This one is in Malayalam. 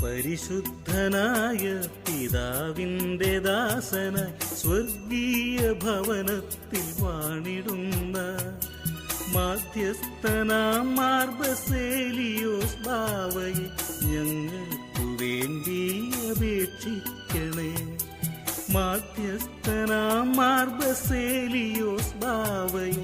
പരിശുദ്ധനായ പിതാവിൻ്റെ ദാസനായി സ്വർഗീയ ഭവനത്തിൽ വാണിടുന്ന മാധ്യസ്ഥനാം മാർ ബസേലിയോസ് ബാവയെ ഞങ്ങൾക്കു വേണ്ടി അപേക്ഷിക്കണേ. മാധ്യസ്ഥനാം മാർ ബസേലിയോസ് ബാവയെ